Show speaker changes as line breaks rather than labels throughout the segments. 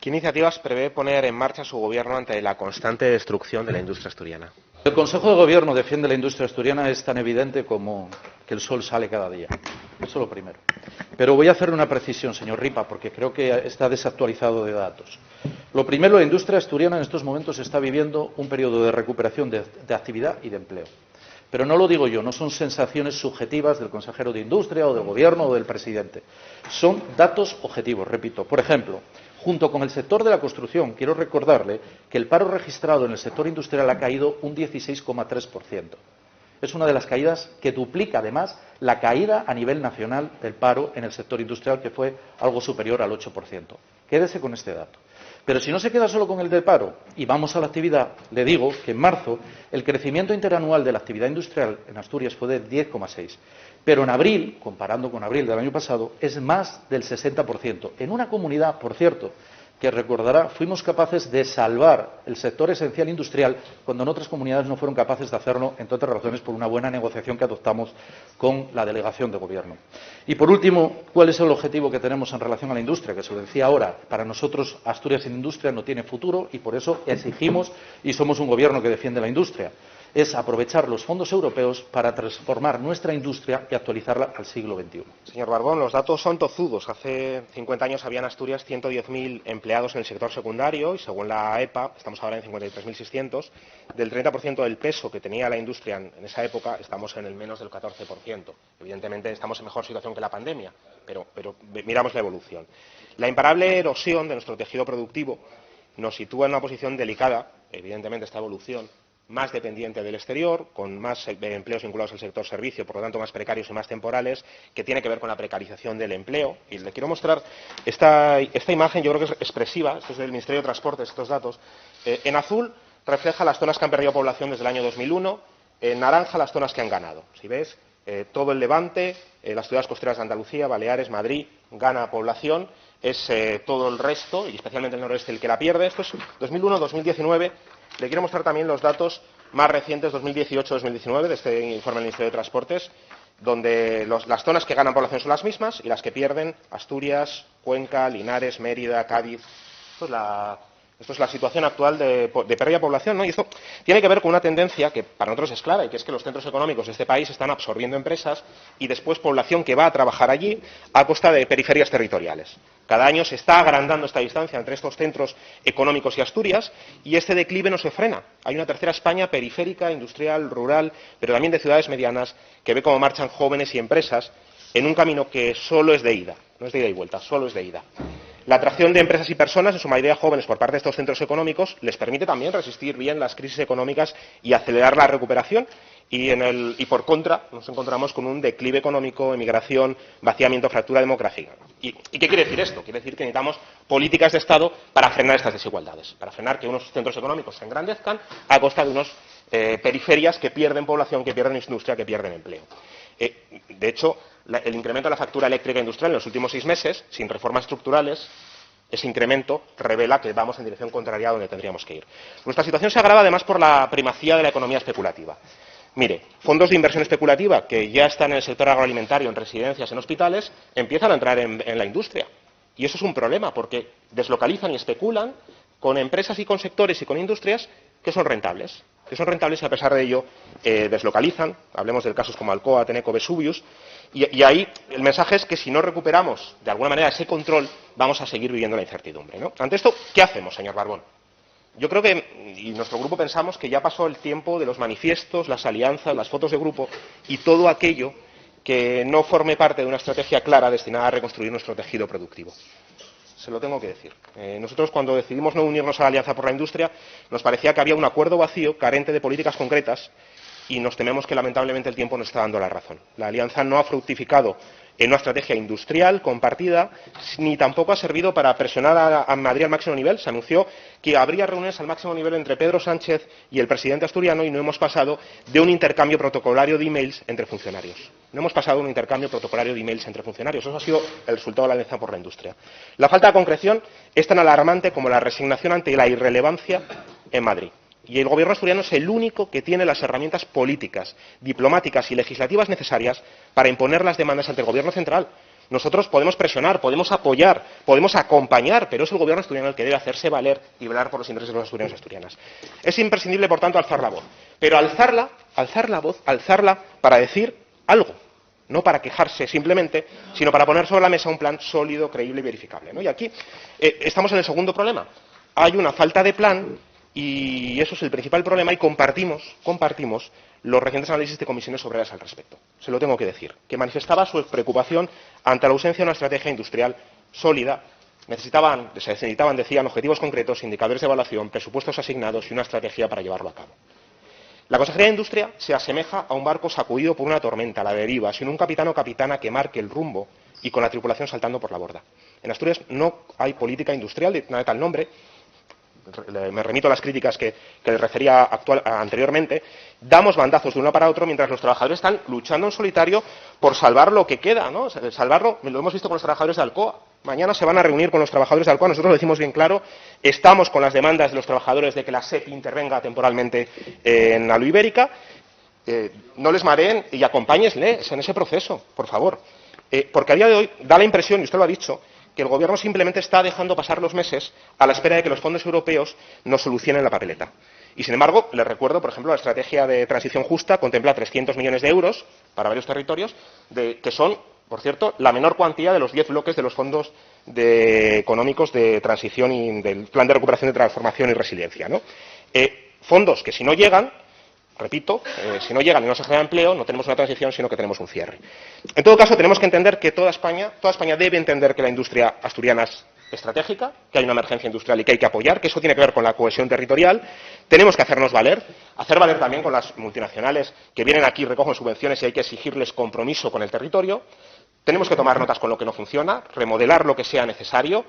¿Qué iniciativas prevé poner en marcha su Gobierno ante la constante destrucción de la industria asturiana?
El Consejo de Gobierno defiende la industria asturiana es tan evidente como que el sol sale cada día. Eso es lo primero. Pero voy a hacerle una precisión, señor Ripa, porque creo que está desactualizado de datos. Lo primero, la industria asturiana en estos momentos está viviendo un periodo de recuperación de actividad y de empleo. Pero no lo digo yo, no son sensaciones subjetivas del consejero de Industria o del Gobierno o del presidente. Son datos objetivos, repito. Por ejemplo, junto con el sector de la construcción, quiero recordarle que el paro registrado en el sector industrial ha caído un 16,3%. Es una de las caídas que duplica, además, la caída a nivel nacional del paro en el sector industrial, que fue algo superior al 8%. Quédese con este dato. Pero si no se queda solo con el del paro y vamos a la actividad, le digo que en marzo el crecimiento interanual de la actividad industrial en Asturias fue del 10,6%. Pero en abril, comparando con abril del año pasado, es más del 60%. En una comunidad, por cierto, que recordará, fuimos capaces de salvar el sector esencial industrial cuando en otras comunidades no fueron capaces de hacerlo, entre otras razones, por una buena negociación que adoptamos con la delegación de gobierno. Y por último, ¿cuál es el objetivo que tenemos en relación a la industria? Que se lo decía ahora, para nosotros Asturias sin industria no tiene futuro y por eso exigimos y somos un gobierno que defiende la industria. Es aprovechar los fondos europeos para transformar nuestra industria y actualizarla al siglo XXI.
Señor Barbón, los datos son tozudos. Hace 50 años había en Asturias 110.000 empleados en el sector secundario y según la EPA, estamos ahora en 53.600, del 30% del peso que tenía la industria en esa época, estamos en el menos del 14%. Evidentemente estamos en mejor situación que la pandemia, pero miramos la evolución. La imparable erosión de nuestro tejido productivo nos sitúa en una posición delicada, evidentemente, esta evolución, más dependiente del exterior, con más empleos vinculados al sector servicio, por lo tanto más precarios y más temporales, que tiene que ver con la precarización del empleo. Y le quiero mostrar esta imagen, yo creo que es expresiva, esto es del Ministerio de Transportes, estos datos. En azul refleja las zonas que han perdido población desde el año 2001, en naranja las zonas que han ganado. Si ves, todo el Levante, las ciudades costeras de Andalucía, Baleares, Madrid, gana población, es todo el resto, y especialmente el noroeste, el que la pierde. Esto es 2001-2019. Le quiero mostrar también los datos más recientes, 2018-2019, de este informe del Ministerio de Transportes, donde las zonas que ganan población son las mismas y las que pierden, Asturias, Cuenca, Linares, Mérida, Cádiz. Esto es la situación actual de pérdida de población, ¿no? Y esto tiene que ver con una tendencia que para nosotros es clara, y que es que los centros económicos de este país están absorbiendo empresas y después población que va a trabajar allí a costa de periferias territoriales. Cada año se está agrandando esta distancia entre estos centros económicos y Asturias y este declive no se frena. Hay una tercera España periférica, industrial, rural, pero también de ciudades medianas, que ve cómo marchan jóvenes y empresas en un camino que solo es de ida, no es de ida y vuelta, solo es de ida. La atracción de empresas y personas, en su mayoría jóvenes, por parte de estos centros económicos les permite también resistir bien las crisis económicas y acelerar la recuperación. Y por contra, nos encontramos con un declive económico, emigración, vaciamiento, fractura demográfica. ¿Y qué quiere decir esto? Quiere decir que necesitamos políticas de Estado para frenar estas desigualdades, para frenar que unos centros económicos se engrandezcan a costa de unas periferias que pierden población, que pierden industria, que pierden empleo. De hecho, el incremento de la factura eléctrica industrial en los últimos 6 meses, sin reformas estructurales, ese incremento revela que vamos en dirección contraria a donde tendríamos que ir. Nuestra situación se agrava además por la primacía de la economía especulativa. Mire, fondos de inversión especulativa que ya están en el sector agroalimentario, en residencias, en hospitales, empiezan a entrar en la industria. Y eso es un problema porque deslocalizan y especulan con empresas y con sectores y con industrias que son rentables y a pesar de ello deslocalizan. Hablemos de casos como Alcoa, Tenneco, Vesuvius. Y ahí el mensaje es que si no recuperamos de alguna manera ese control, vamos a seguir viviendo la incertidumbre, ¿no? Ante esto, ¿qué hacemos, señor Barbón? Yo creo que, y nuestro grupo pensamos que ya pasó el tiempo de los manifiestos, las alianzas, las fotos de grupo y todo aquello que no forme parte de una estrategia clara destinada a reconstruir nuestro tejido productivo. Se lo tengo que decir. Nosotros, cuando decidimos no unirnos a la Alianza por la Industria, nos parecía que había un acuerdo vacío, carente de políticas concretas, y nos tememos que lamentablemente el tiempo nos está dando la razón. La Alianza no ha fructificado en una estrategia industrial compartida, ni tampoco ha servido para presionar a Madrid al máximo nivel. Se anunció que habría reuniones al máximo nivel entre Pedro Sánchez y el presidente asturiano y no hemos pasado de un intercambio protocolario de emails entre funcionarios. No hemos pasado de un intercambio protocolario de emails entre funcionarios. Eso ha sido el resultado de la Alianza por la Industria. La falta de concreción es tan alarmante como la resignación ante la irrelevancia en Madrid. Y el Gobierno asturiano es el único que tiene las herramientas políticas, diplomáticas y legislativas necesarias para imponer las demandas ante el Gobierno central. Nosotros podemos presionar, podemos apoyar, podemos acompañar, pero es el gobierno asturiano el que debe hacerse valer y velar por los intereses de los asturianos y asturianas. Es imprescindible, por tanto, alzar la voz. Pero alzarla para decir algo, no para quejarse simplemente, sino para poner sobre la mesa un plan sólido, creíble y verificable, ¿no? Y aquí estamos en el segundo problema. Hay una falta de plan y eso es el principal problema y compartimos los recientes análisis de comisiones obreras al respecto. Se lo tengo que decir, que manifestaba su preocupación ante la ausencia de una estrategia industrial sólida. Se necesitaban, decían, objetivos concretos, indicadores de evaluación, presupuestos asignados y una estrategia para llevarlo a cabo. La Consejería de Industria se asemeja a un barco sacudido por una tormenta, a la deriva, sin un capitán o capitana que marque el rumbo y con la tripulación saltando por la borda. En Asturias no hay política industrial de tal nombre. Me remito a las críticas que le refería anteriormente. Damos bandazos de uno para otro mientras los trabajadores están luchando en solitario por salvar lo que queda, ¿no? Salvarlo, lo hemos visto con los trabajadores de Alcoa. Mañana se van a reunir con los trabajadores de Alcoa. Nosotros lo decimos bien claro. Estamos con las demandas de los trabajadores de que la SEPI intervenga temporalmente en Aluibérica. No les mareen y acompáñenles en ese proceso, por favor. Porque a día de hoy da la impresión, y usted lo ha dicho, que el Gobierno simplemente está dejando pasar los meses a la espera de que los fondos europeos nos solucionen la papeleta. Y, sin embargo, les recuerdo, por ejemplo, la estrategia de transición justa contempla 300 millones de euros para varios territorios, que son, por cierto, la menor cuantía de los 10 bloques de los fondos económicos de transición y del Plan de Recuperación, de Transformación y Resiliencia, ¿no? Fondos que, si no llegan, repito, si no llegan y no se genera empleo, no tenemos una transición, sino que tenemos un cierre. En todo caso, tenemos que entender que toda España debe entender que la industria asturiana es estratégica, que hay una emergencia industrial y que hay que apoyar, que eso tiene que ver con la cohesión territorial. Tenemos que hacernos valer, hacer valer también con las multinacionales que vienen aquí, recogen subvenciones y hay que exigirles compromiso con el territorio. Tenemos que tomar notas con lo que no funciona, remodelar lo que sea necesario,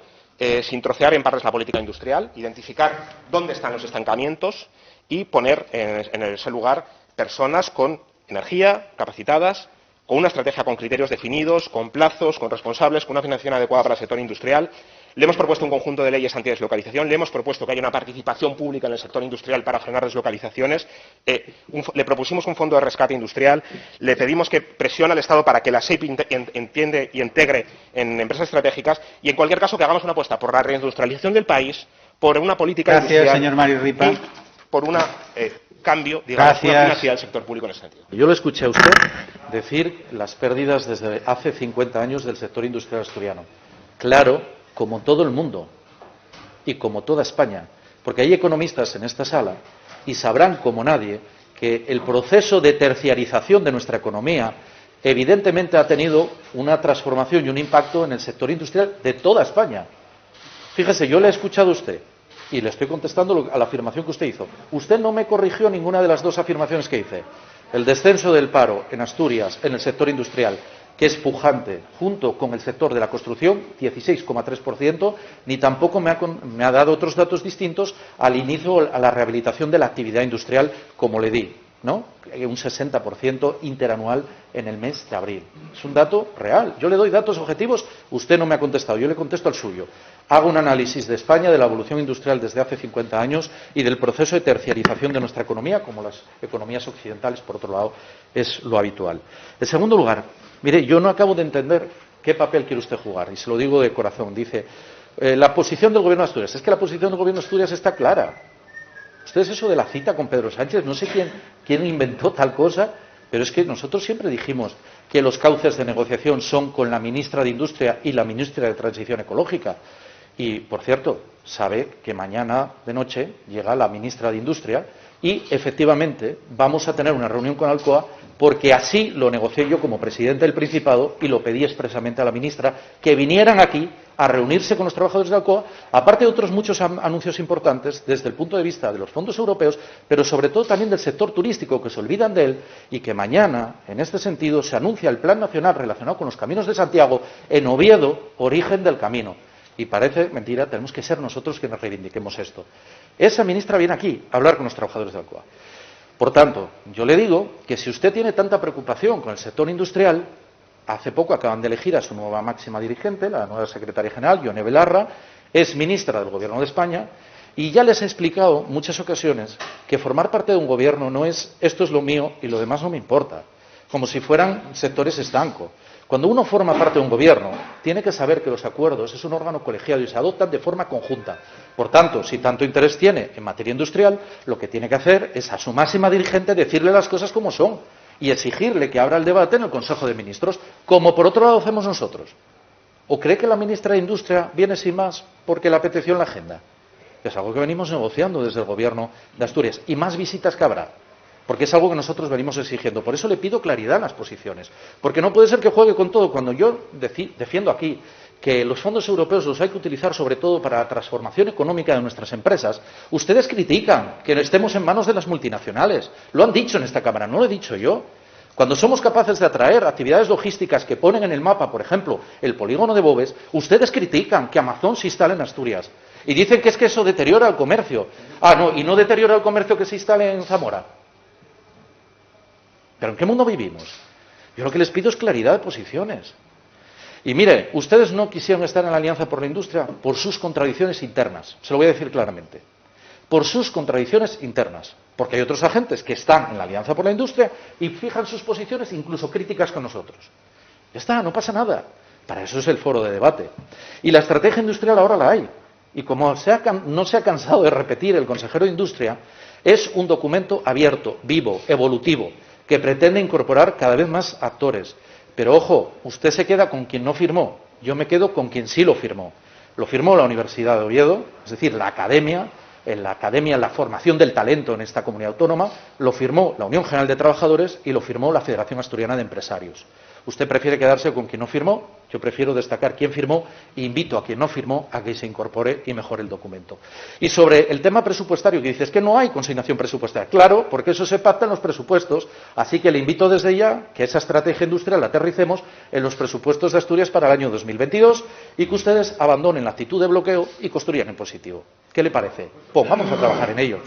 sin trocear en partes la política industrial, identificar dónde están los estancamientos y poner en ese lugar personas con energía, capacitadas, con una estrategia con criterios definidos, con plazos, con responsables, con una financiación adecuada para el sector industrial. Le hemos propuesto un conjunto de leyes antideslocalización, le hemos propuesto que haya una participación pública en el sector industrial para frenar deslocalizaciones, le propusimos un fondo de rescate industrial, le pedimos que presione al Estado para que la SEPI entiende y integre en empresas estratégicas y, en cualquier caso, que hagamos una apuesta por la reindustrialización del país, por una política industrial.
Gracias, señor Mario Ripa.
Por un cambio, digamos, una financiación del sector público en ese sentido.
Yo le escuché a usted decir las pérdidas desde hace 50 años del sector industrial asturiano. Claro, como todo el mundo y como toda España, porque hay economistas en esta sala y sabrán como nadie que el proceso de terciarización de nuestra economía evidentemente ha tenido una transformación y un impacto en el sector industrial de toda España. Fíjese, yo le he escuchado a usted y le estoy contestando a la afirmación que usted hizo. Usted no me corrigió ninguna de las dos afirmaciones que hice. El descenso del paro en Asturias, en el sector industrial, que es pujante, junto con el sector de la construcción, 16,3%, ni tampoco me ha dado otros datos distintos al inicio, a la rehabilitación de la actividad industrial, como le di, ¿no? Un 60% interanual en el mes de abril. Es un dato real. Yo le doy datos objetivos, usted no me ha contestado, yo le contesto al suyo. Hago un análisis de España, de la evolución industrial desde hace 50 años y del proceso de terciarización de nuestra economía, como las economías occidentales, por otro lado, es lo habitual. En segundo lugar, mire, yo no acabo de entender qué papel quiere usted jugar, y se lo digo de corazón. Dice, la posición del Gobierno de Asturias. Es que la posición del Gobierno de Asturias está clara. Ustedes eso de la cita con Pedro Sánchez, no sé quién inventó tal cosa, pero es que nosotros siempre dijimos que los cauces de negociación son con la ministra de Industria y la ministra de Transición Ecológica. Y, por cierto, sabe que mañana de noche llega la ministra de Industria y, efectivamente, vamos a tener una reunión con Alcoa porque así lo negocié yo como presidente del Principado y lo pedí expresamente a la ministra, que vinieran aquí a reunirse con los trabajadores de Alcoa, aparte de otros muchos anuncios importantes desde el punto de vista de los fondos europeos, pero sobre todo también del sector turístico, que se olvidan de él, y que mañana, en este sentido, se anuncia el Plan Nacional relacionado con los caminos de Santiago en Oviedo, origen del camino. Y parece mentira, tenemos que ser nosotros quienes reivindiquemos esto. Esa ministra viene aquí a hablar con los trabajadores de Alcoa. Por tanto, yo le digo que si usted tiene tanta preocupación con el sector industrial, hace poco acaban de elegir a su nueva máxima dirigente, la nueva secretaria general, Ione Belarra, es ministra del Gobierno de España, y ya les he explicado en muchas ocasiones que formar parte de un gobierno no es esto es lo mío y lo demás no me importa, como si fueran sectores estancos. Cuando uno forma parte de un gobierno, tiene que saber que los acuerdos es un órgano colegiado y se adoptan de forma conjunta. Por tanto, si tanto interés tiene en materia industrial, lo que tiene que hacer es a su máxima dirigente decirle las cosas como son y exigirle que abra el debate en el Consejo de Ministros, como por otro lado hacemos nosotros. ¿O cree que la ministra de Industria viene sin más porque le apeteció en la agenda? Es algo que venimos negociando desde el Gobierno de Asturias. Y más visitas que habrá, porque es algo que nosotros venimos exigiendo. Por eso le pido claridad en las posiciones, porque no puede ser que juegue con todo. Cuando yo defiendo aquí que los fondos europeos los hay que utilizar sobre todo para la transformación económica de nuestras empresas, ustedes critican que estemos en manos de las multinacionales. Lo han dicho en esta Cámara, no lo he dicho yo. Cuando somos capaces de atraer actividades logísticas que ponen en el mapa, por ejemplo, el polígono de Boves, ustedes critican que Amazon se instale en Asturias. Y dicen que es que eso deteriora el comercio. Ah, no, y no deteriora el comercio que se instale en Zamora. ¿Pero en qué mundo vivimos? Yo lo que les pido es claridad de posiciones. Y mire, ustedes no quisieron estar en la Alianza por la Industria por sus contradicciones internas. Se lo voy a decir claramente. Por sus contradicciones internas. Porque hay otros agentes que están en la Alianza por la Industria y fijan sus posiciones, incluso críticas con nosotros. Ya está, no pasa nada. Para eso es el foro de debate. Y la estrategia industrial ahora la hay. Y como no se ha cansado de repetir el consejero de Industria, es un documento abierto, vivo, evolutivo, que pretende incorporar cada vez más actores. Pero ojo, usted se queda con quien no firmó, yo me quedo con quien sí lo firmó. Lo firmó la Universidad de Oviedo, es decir, la academia, la formación del talento en esta comunidad autónoma, lo firmó la Unión General de Trabajadores y lo firmó la Federación Asturiana de Empresarios. Usted prefiere quedarse con quien no firmó, yo prefiero destacar quién firmó e invito a quien no firmó a que se incorpore y mejore el documento. Y sobre el tema presupuestario, que dices que no hay consignación presupuestaria. Claro, porque eso se pacta en los presupuestos, así que le invito desde ya que esa estrategia industrial la aterricemos en los presupuestos de Asturias para el año 2022 y que ustedes abandonen la actitud de bloqueo y construyan en positivo. ¿Qué le parece? Pongamos a trabajar en ello.